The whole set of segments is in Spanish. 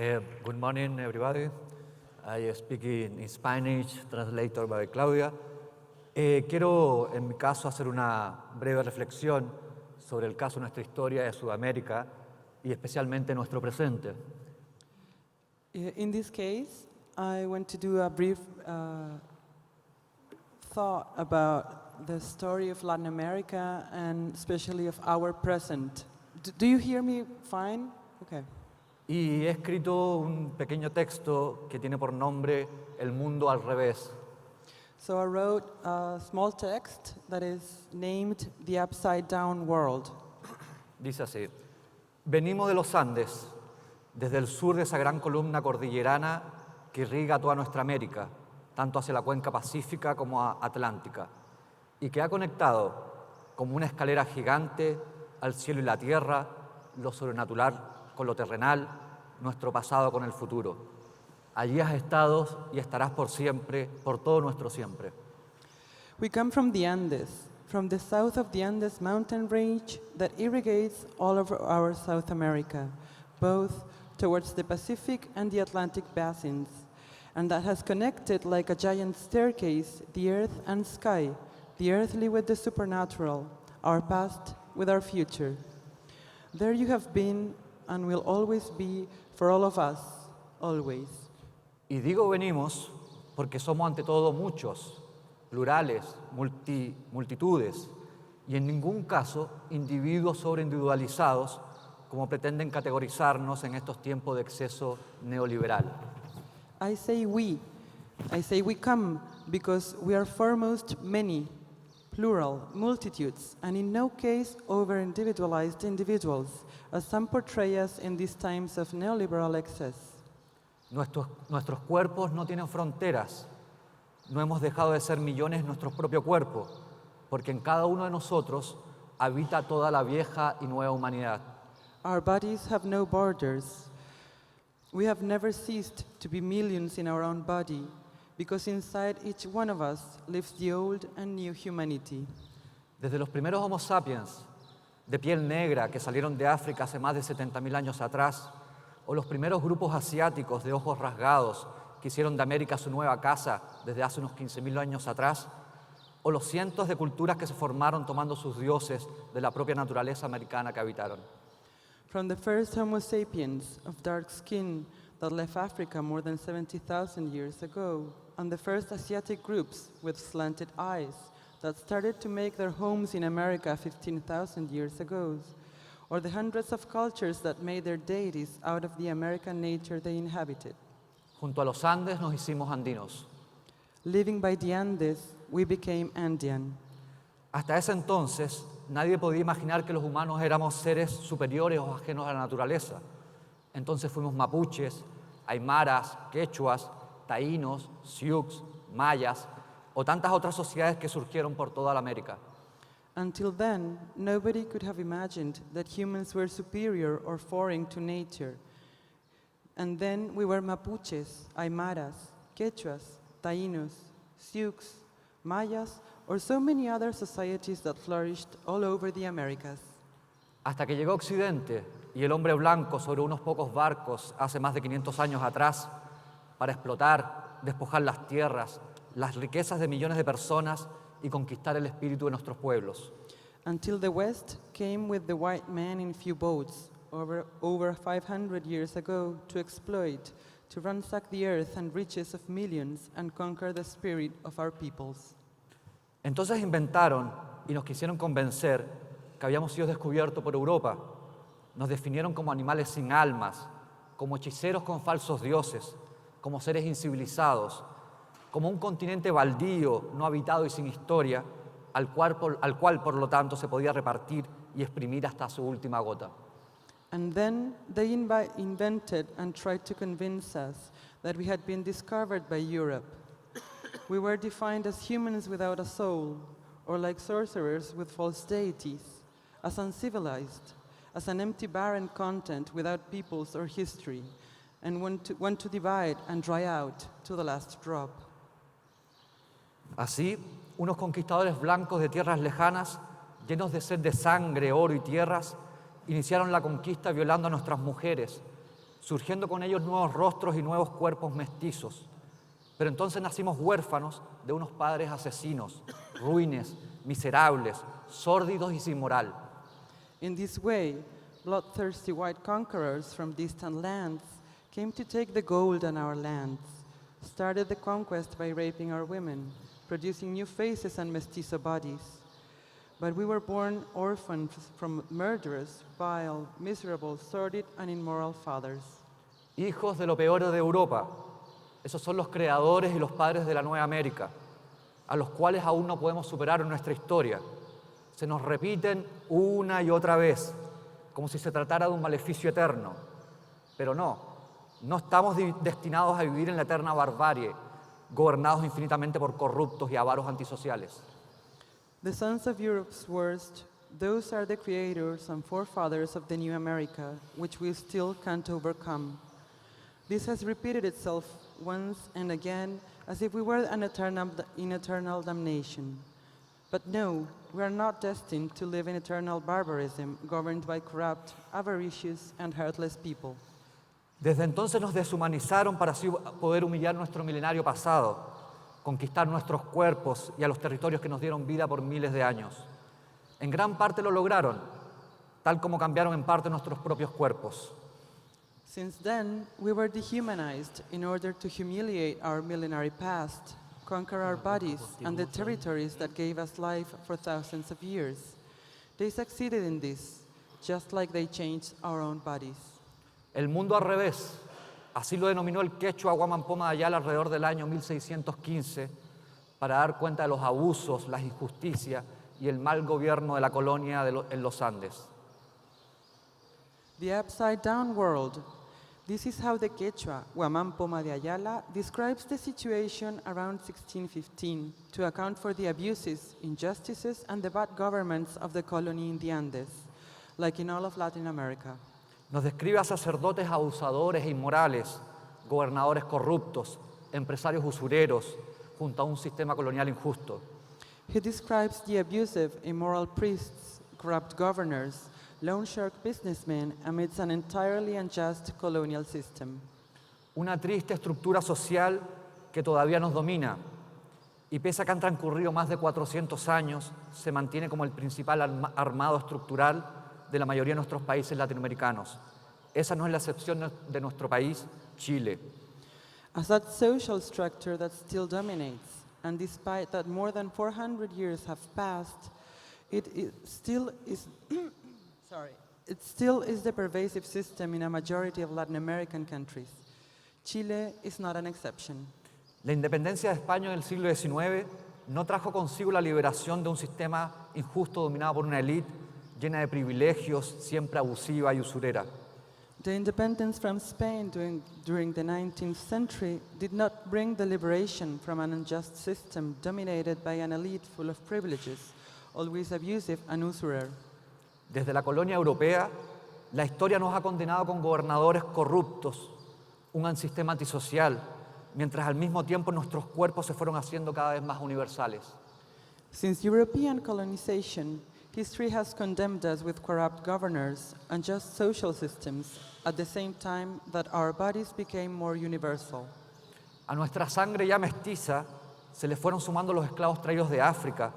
Good morning, everybody. I speak in Spanish, translator by Claudia. Quiero, en mi caso, hacer una breve reflexión sobre el caso de nuestra historia de Sudamérica y especialmente nuestro presente. In this case, I want to do a brief thought about the story of Latin America and especially of our present. Do you hear me fine? Okay. Y he escrito un pequeño texto que tiene por nombre El mundo al revés. So I wrote a small text that is named The Upside Down World. Dice así: venimos de los Andes, desde el sur de esa gran columna cordillerana que irriga toda nuestra América, tanto hacia la cuenca pacífica como atlántica, y que ha conectado como una escalera gigante al cielo y la tierra, lo sobrenatural con lo terrenal, nuestro pasado con el futuro. Allí has estado y estarás por siempre, por todo nuestro siempre. We come from the Andes, from the south of the Andes mountain range that irrigates all of our South America, both towards the Pacific and the Atlantic basins, and that has connected like a giant staircase the earth and sky, the earthly with the supernatural, our past with our future. There you have been and will always be for all of us, always. Y digo venimos porque somos ante todo muchos, plurales, multitudes, y en ningún caso individuos sobreindividualizados como pretenden categorizarnos en estos tiempos de exceso neoliberal. I say we come because we are foremost many, plural, multitudes, and in no case over-individualized individuals, as some portray us in these times of neoliberal excess. Nuestros cuerpos no tienen fronteras. No hemos dejado de ser millones nuestro propio cuerpo, porque en cada uno de nosotros habita toda la vieja y nueva humanidad. Our bodies have no borders. We have never ceased to be millions in our own body, because inside each one of us lives the old and new humanity. Desde los primeros Homo sapiens, de piel negra, que salieron de África hace más de 70.000 años atrás, o los primeros grupos asiáticos de ojos rasgados que hicieron de América su nueva casa desde hace unos 15.000 años atrás, o los cientos de culturas que se formaron tomando sus dioses de la propia naturaleza americana que habitaron. From the first Homo sapiens of dark skin that left Africa more than 70,000 years ago, and the first Asiatic groups with slanted eyes that started to make their homes in America 15,000 years ago, or the hundreds of cultures that made their deities out of the American nature they inhabited. Junto a los Andes nos hicimos andinos. Living by the Andes, we became Andean. Hasta ese entonces, nadie podía imaginar que los humanos éramos seres superiores o ajenos a la naturaleza. Entonces fuimos mapuches, aymaras, quechuas, taínos, sioux, mayas o tantas otras sociedades que surgieron por toda la América. Until then, nobody could have imagined that humans were superior or foreign to nature. And then we were mapuches, aymaras, quechuas, taínos, sioux, mayas, or so many other societies that flourished all over the Americas. Hasta que llegó Occidente y el hombre blanco sobre unos pocos barcos hace más de 500 años atrás para explotar, despojar las tierras, las riquezas de millones de personas y conquistar el espíritu de nuestros pueblos. Until the West came with the white man in few boats over 500 years ago to exploit, to ransack the earth and riches of millions and conquer the spirit of our peoples. Entonces inventaron y nos quisieron convencer que habíamos sido descubiertos por Europa. Nos definieron como animales sin almas, como hechiceros con falsos dioses, como seres incivilizados, como un continente baldío, no habitado y sin historia, al cual por lo tanto se podía repartir y exprimir hasta su última gota. And then they invented and tried to convince us that we had been discovered by Europe. We were defined as humans without a soul, or like sorcerers with false deities, as uncivilized, as an empty barren content without peoples or history, and want to divide and dry out to the last drop. Así, unos conquistadores blancos de tierras lejanas, llenos de sed de sangre, oro y tierras, iniciaron la conquista violando a nuestras mujeres, surgiendo con ellos nuevos rostros y nuevos cuerpos mestizos. Pero entonces nacimos huérfanos de unos padres asesinos, ruines, miserables, sórdidos y sin moral. In this way, bloodthirsty white conquerors from distant lands came to take the gold on our lands, started the conquest by raping our women, producing new faces and mestizo bodies. But we were born orphans from murderous, vile, miserable, sordid, and immoral fathers. Hijos de lo peor de Europa. Esos son los creadores y los padres de la Nueva América, a los cuales aún no podemos superar en nuestra historia. Se nos repiten una y otra vez, como si se tratara de un maleficio eterno. Pero no estamos destinados a vivir en la eterna barbarie, gobernados infinitamente por corruptos y avaros antisociales. The sons of Europe's worst, those are the creators and forefathers of the new America, which we still can't overcome. This has repeated itself once and again, as if we were in eternal damnation. But no, we are not destined to live in eternal barbarism, governed by corrupt, avaricious, and heartless people. Desde entonces nos deshumanizaron para así poder humillar nuestro milenario pasado, conquistar nuestros cuerpos y a los territorios que nos dieron vida por miles de años. En gran parte lo lograron, tal como cambiaron en parte nuestros propios cuerpos. Since then, we were dehumanized in order to humiliate our millenary past, conquer our bodies and the territories that gave us life for thousands of years. They succeeded in this, just like they changed our own bodies. El mundo al revés, así lo denominó el Quechua Guamampoma de Ayala alrededor del año 1615, para dar cuenta de los abusos, las injusticias y el mal gobierno de la colonia en los Andes. The upside-down world. This is how the Quechua, Guamampoma de Ayala, describes the situation around 1615 to account for the abuses, injustices, and the bad governments of the colony in the Andes, like in all of Latin America. Nos describe a sacerdotes abusadores e inmorales, gobernadores corruptos, empresarios usureros, junto a un sistema colonial injusto. He describes the abusive, immoral priests, corrupt governors, loan shark businessmen amidst an entirely unjust colonial system. Una triste estructura social que todavía nos domina y pese a que han transcurrido más de 400 años, se mantiene como el principal armado estructural de la mayoría de nuestros países latinoamericanos. Esa no es la excepción de nuestro país, Chile. As that social structure that still dominates, and despite that more than 400 years have passed, it still is the pervasive system in a majority of Latin American countries. Chile is not an exception. La independencia de España en el siglo XIX no trajo consigo la liberación de un sistema injusto dominado por una élite llena de privilegios, siempre abusiva y usurera. The independence from Spain during the 19th century did not bring the liberation from an unjust system dominated by an elite full of privileges, always abusive and usurer. Desde la colonia europea, la historia nos ha condenado con gobernadores corruptos, un sistema antisocial, mientras al mismo tiempo nuestros cuerpos se fueron haciendo cada vez más universales. Since European colonization, history has condemned us with corrupt governors, unjust social systems, at the same time that our bodies became more universal. A nuestra sangre ya mestiza se le fueron sumando los esclavos traídos de África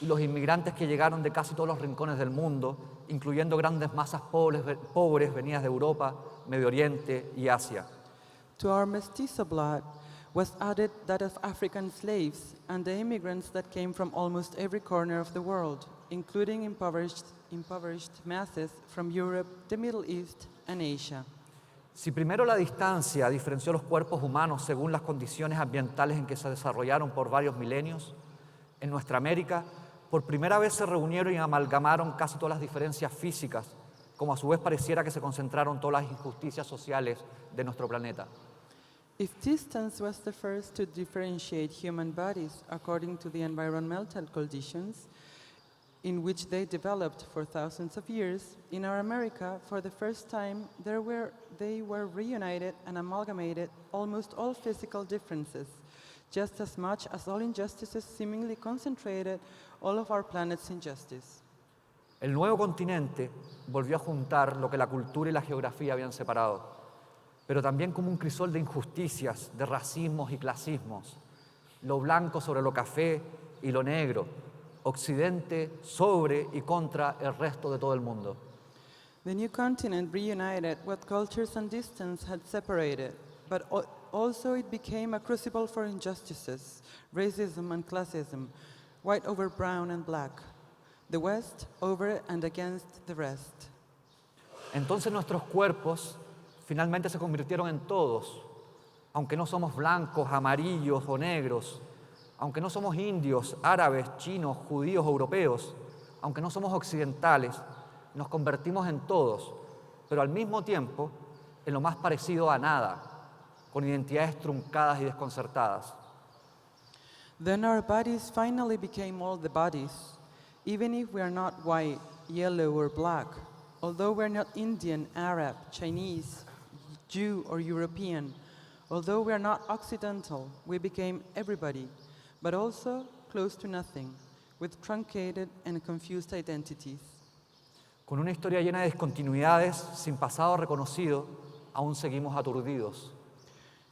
y los inmigrantes que llegaron de casi todos los rincones del mundo, incluyendo grandes masas pobres venidas de Europa, Medio Oriente y Asia. To our mestizo blood was added that of African slaves and the immigrants that came from almost every corner of the world, including impoverished masses from Europe, the Middle East, and Asia. Si primero la distancia diferenció los cuerpos humanos según las condiciones ambientales en que se desarrollaron por varios milenios, en nuestra América, por primera vez se reunieron y amalgamaron casi todas las diferencias físicas, como a su vez pareciera que se concentraron todas las injusticias sociales de nuestro planeta. If distance was the first to differentiate human bodies according to the environmental conditions in which they developed for thousands of years, in our America, for the first time, they were reunited and amalgamated almost all physical differences, just as much as all injustices seemingly concentrated all of our planet's injustice. El nuevo continente volvió a juntar lo que la cultura y la geografía habían separado. pero también como un crisol de injusticias, de racismos y clasismos, lo blanco sobre lo café y lo negro, Occidente sobre y contra el resto de todo el mundo. The new continent reunited what cultures and distance had separated, but also it became a crucible for injustices, racism and classism, white over brown and black, the West over and against the rest. Entonces nuestros cuerpos finalmente se convirtieron en todos, aunque no somos blancos, amarillos o negros, aunque no somos indios, árabes, chinos, judíos o europeos, aunque no somos occidentales, nos convertimos en todos, pero al mismo tiempo en lo más parecido a nada, con identidades truncadas y desconcertadas. Then our bodies finally became all the bodies, even if we are not white, yellow or black, although we're not Indian, Arab, Chinese, Jew or European, although we are not Occidental, we became everybody, but also close to nothing, with truncated and confused identities. Con una historia llena de discontinuidades, sin pasado reconocido, aún seguimos aturdidos.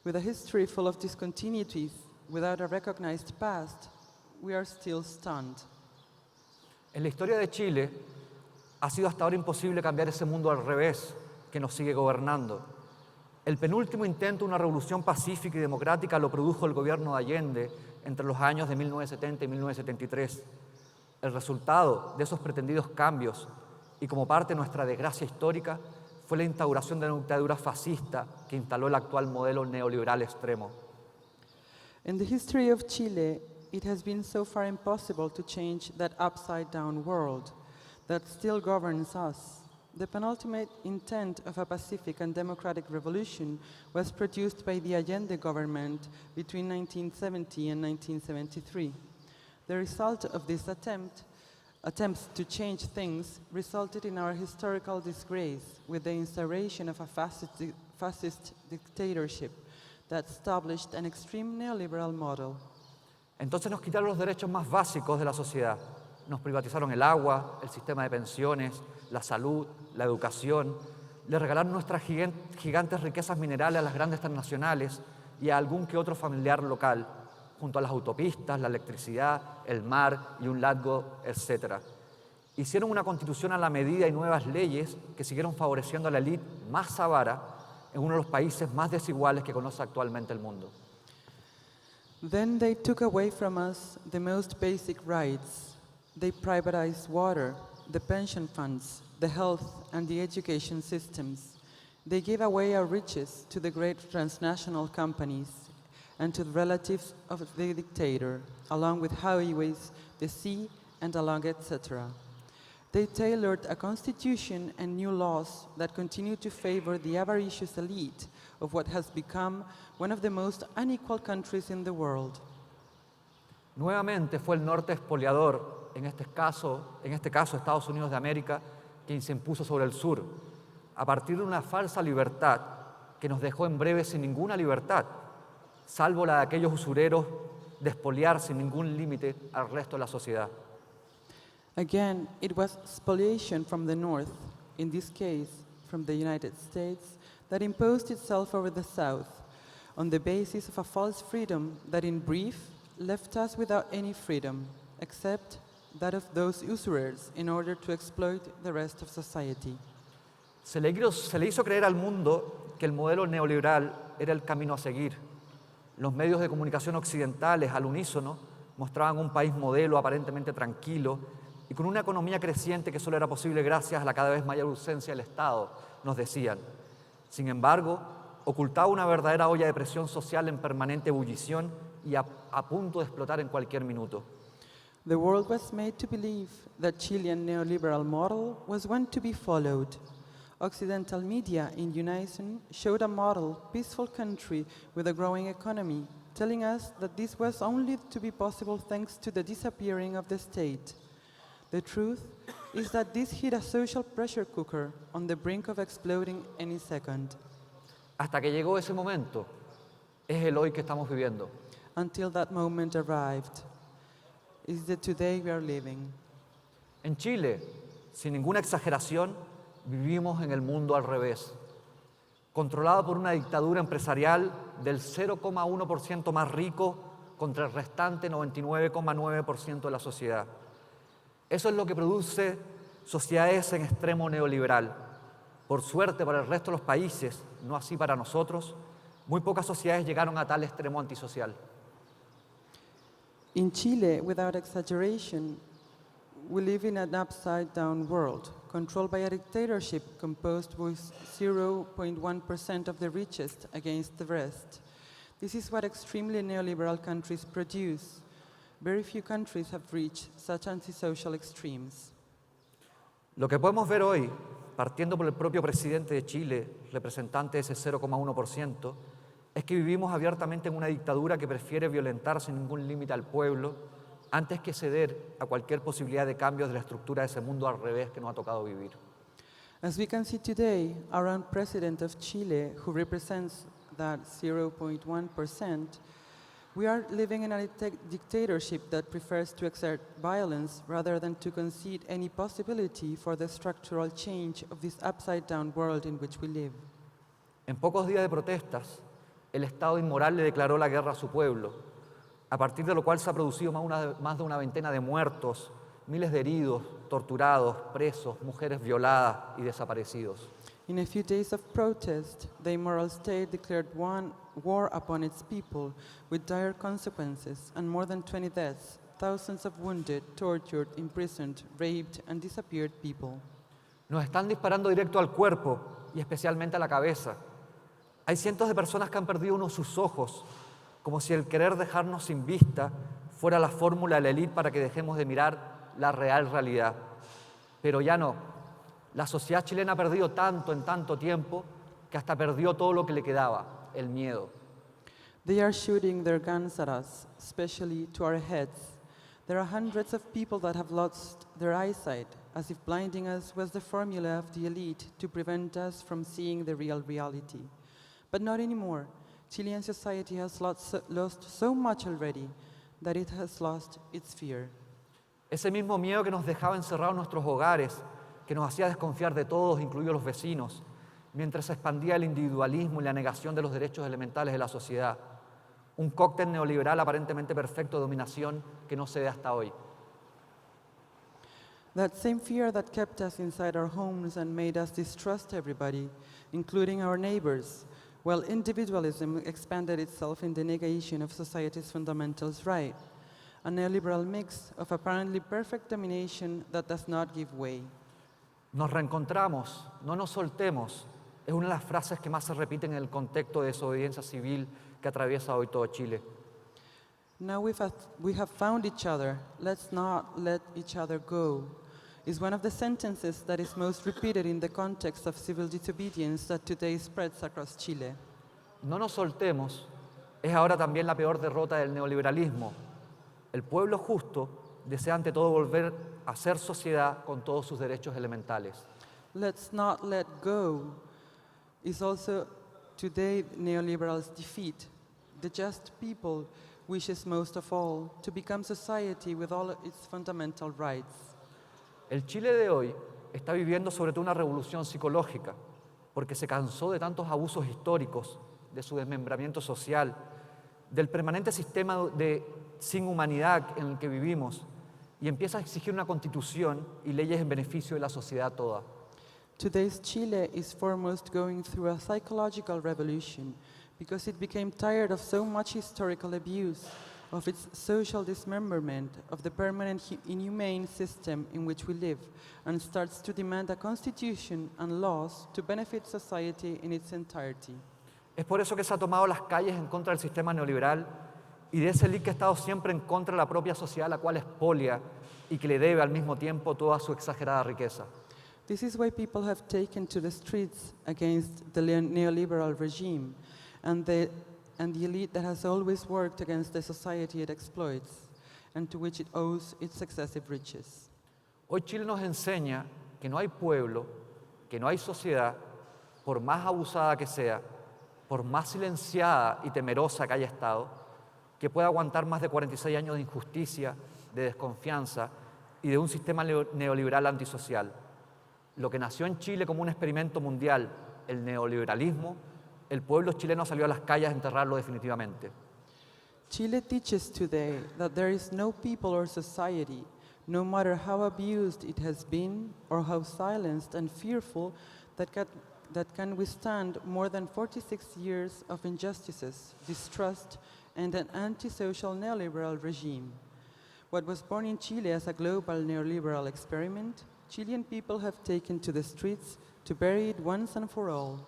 With a history full of discontinuities, without a recognized past, we are still stunned. En la historia de Chile, ha sido hasta ahora imposible cambiar ese mundo al revés que nos sigue gobernando. El penúltimo intento de una revolución pacífica y democrática lo produjo el gobierno de Allende entre los años de 1970 y 1973. El resultado de esos pretendidos cambios, y como parte de nuestra desgracia histórica, fue la instauración de una dictadura fascista que instaló el actual modelo neoliberal extremo. In the history of Chile, it has been so far impossible to change that upside-down world that still governs us. The penultimate intent of a pacific and democratic revolution was produced by the Allende government between 1970 and 1973. The result of this attempts to change things resulted in our historical disgrace with the instauration of a fascist dictatorship that established an extreme neoliberal model. Entonces nos quitaron los derechos más básicos de la sociedad. Nos privatizaron el agua, el sistema de pensiones, la salud, la educación. Le regalaron nuestras gigantes riquezas minerales a las grandes transnacionales y a algún que otro familiar local, junto a las autopistas, la electricidad, el mar y un largo etcétera. Hicieron una constitución a la medida y nuevas leyes que siguieron favoreciendo a la élite más avara en uno de los países más desiguales que conoce actualmente el mundo. Then they took away from us the most basic rights. They privatized water, the pension funds, the health and the education systems. They gave away our riches to the great transnational companies and to the relatives of the dictator, along with highways, the sea, and along etc. They tailored a constitution and new laws that continue to favor the avaricious elite of what has become one of the most unequal countries in the world. Nuevamente fue el norte expoliador, en este caso Estados Unidos de América, quien se impuso sobre el sur, a partir de una falsa libertad que nos dejó en breve sin ninguna libertad, salvo la de aquellos usureros de expoliar sin ningún límite al resto de la sociedad. Again, it was spoliation from the north, in this case from the United States, that imposed itself over the south, on the basis of a false freedom that in brief left us without any freedom, except that of those usurers in order to exploit the rest of society. Se le hizo creer al mundo que el modelo neoliberal era el camino a seguir. Los medios de comunicación occidentales, al unísono, mostraban un país modelo aparentemente tranquilo y con una economía creciente que solo era posible gracias a la cada vez mayor ausencia del Estado, nos decían. Sin embargo, ocultaba una verdadera olla de presión social en permanente ebullición y a punto de explotar en cualquier minuto. The world was made to believe that Chilean neoliberal model was one to be followed. Occidental media in unison showed a model, peaceful country with a growing economy, telling us that this was only to be possible thanks to the disappearing of the state. The truth is that this hit a social pressure cooker on the brink of exploding any second. Hasta que llegó ese momento, es el hoy que estamos viviendo. Until that moment arrived, is the today we are living. En Chile, sin ninguna exageración, vivimos en el mundo al revés. controlado por una dictadura empresarial del 0,1% más rico contra el restante 99,9% de la sociedad. Eso es lo que produce sociedades en extremo neoliberal. Por suerte para el resto de los países, no así para nosotros, muy pocas sociedades llegaron a tal extremo antisocial. In Chile, without exaggeration, we live in an upside-down world, controlled by a dictatorship composed with 0.1% of the richest against the rest. This is what extremely neoliberal countries produce. Very few countries have reached such antisocial extremes. Lo que podemos ver hoy, partiendo por el propio presidente de Chile, representante de ese 0,1%, es que vivimos abiertamente en una dictadura que prefiere violentar sin ningún límite al pueblo antes que ceder a cualquier posibilidad de cambios de la estructura de ese mundo al revés que nos ha tocado vivir. As we can see today, our own president of Chile, who represents that 0.1%, we are living in a dictatorship that prefers to exert violence rather than to concede any possibility for the structural change of this upside-down world in which we live. En pocos días de protestas, el Estado inmoral le declaró la guerra a su pueblo, a partir de lo cual se ha producido más de una veintena de muertos, miles de heridos, torturados, presos, mujeres violadas y desaparecidos. In a few days of protest, the immoral state declared war upon its people with dire consequences and more than 20 deaths, thousands of wounded, tortured, imprisoned, raped, and disappeared people. Nos están disparando directo al cuerpo y especialmente a la cabeza. Hay cientos de personas que han perdido uno de sus ojos, como si el querer dejarnos sin vista fuera la fórmula de la élite para que dejemos de mirar la real realidad. Pero ya no. La sociedad chilena ha perdido tanto en tanto tiempo que hasta perdió todo lo que le quedaba, el miedo. They are shooting their guns at us, especially to our heads. There are hundreds of people that have lost their eyesight, as if blinding us was the formula of the elite to prevent us from seeing the real reality. But not anymore. Chilean society has lost so much already that it has lost its fear. Ese mismo miedo que nos dejaba encerrados en nuestros hogares, que nos hacía desconfiar de todos, incluidos los vecinos, mientras se expandía el individualismo y la negación de los derechos elementales de la sociedad. Un cóctel neoliberal aparentemente perfecto de dominación que no se ve hasta hoy. That same fear that kept us inside our homes and made us distrust everybody, including our neighbors, while individualism expanded itself in the negation of society's fundamental right, a neoliberal mix of apparently perfect domination that does not give way. Nos reencontramos, no nos soltemos, es una de las frases que más se repiten en el contexto de desobediencia civil que atraviesa hoy todo Chile. Now we have found each other, let's not let each other go, is one of the sentences that is most repeated in the context of civil disobedience that today spreads across Chile. No nos soltemos es ahora también la peor derrota del neoliberalismo. El pueblo justo desea ante todo volver a ser sociedad con todos sus derechos elementales. Let's not let go is also today neoliberal's defeat. The just people wishes most of all to become society with all its fundamental rights. El Chile de hoy está viviendo sobre todo una revolución psicológica, porque se cansó de tantos abusos históricos, de su desmembramiento social, del permanente sistema sin humanidad en el que vivimos, y empieza a exigir una constitución y leyes en beneficio de la sociedad toda. Today's Chile is foremost going through a psychological revolution because it became tired of so much historical abuse, of its social dismemberment, of the permanent inhumane system in which we live, and starts to demand a constitution and laws to benefit society in its entirety. Es por eso que se ha tomado las calles en contra del sistema neoliberal y de ese élite que ha estado siempre en contra de la propia sociedad, la cual expolia y que le debe al mismo tiempo toda su exagerada riqueza. This is why people have taken to the streets against the neoliberal regime and the elite that has always worked against the society it exploits and to which it owes its excessive riches. Hoy Chile nos enseña que no hay pueblo, que no hay sociedad, por más abusada que sea, por más silenciada y temerosa que haya estado, que pueda aguantar más de 46 años de injusticia, de desconfianza y de un sistema neoliberal antisocial. Lo que nació en Chile como un experimento mundial el neoliberalismo, el pueblo chileno salió a las calles a enterrarlo definitivamente. Chile teaches today that there is no people or society, no matter how abused it has been or how silenced and fearful, that can withstand more than 46 years of injustices, distrust, and an antisocial neoliberal regime. What was born in Chile as a global neoliberal experiment, Chilean people have taken to the streets to bury it once and for all.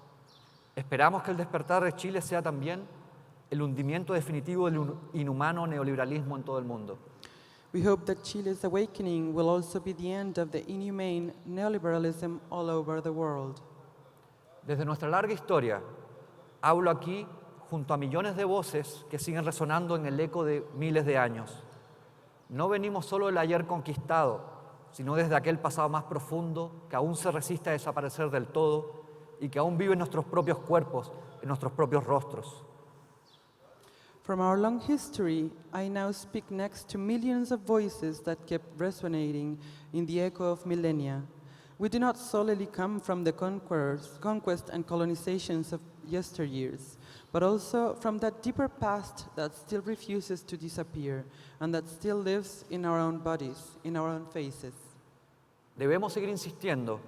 Esperamos que el despertar de Chile sea también el hundimiento definitivo del inhumano neoliberalismo en todo el mundo. We hope that Chile's awakening will also be the end of the inhumane neoliberalism all over the world. Desde nuestra larga historia, hablo aquí junto a millones de voces que siguen resonando en el eco de miles de años. No venimos solo del ayer conquistado, sino desde aquel pasado más profundo que aún se resiste a desaparecer del todo y que aún vive en nuestros propios cuerpos, en nuestros propios rostros. From our long history, I now speak next to millions of voices that kept resonating in the echo of millennia. We do not solely come from the conquest and colonizations of yesteryears, but also from that deeper past that still refuses to disappear and that still lives in our own bodies, in our own faces. Debemos seguir insistiendo,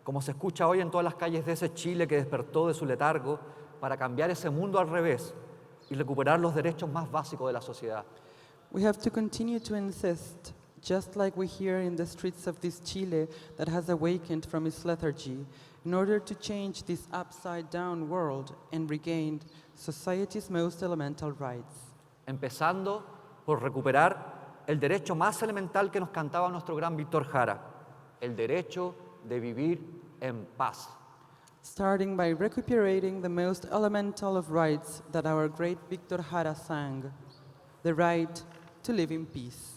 como se escucha hoy en todas las calles de ese Chile que despertó de su letargo, para cambiar ese mundo al revés y recuperar los derechos más básicos de la sociedad. We have to continue to insist, just like we hear in the streets of this Chile that has awakened from its lethargy, in order to change this upside-down world and regain society's most elemental rights. Empezando por recuperar el derecho más elemental que nos cantaba nuestro gran Víctor Jara, el derecho de vivir en paz. Starting by recuperating the most elemental of rights that our great Víctor Jara sang, the right to live in peace.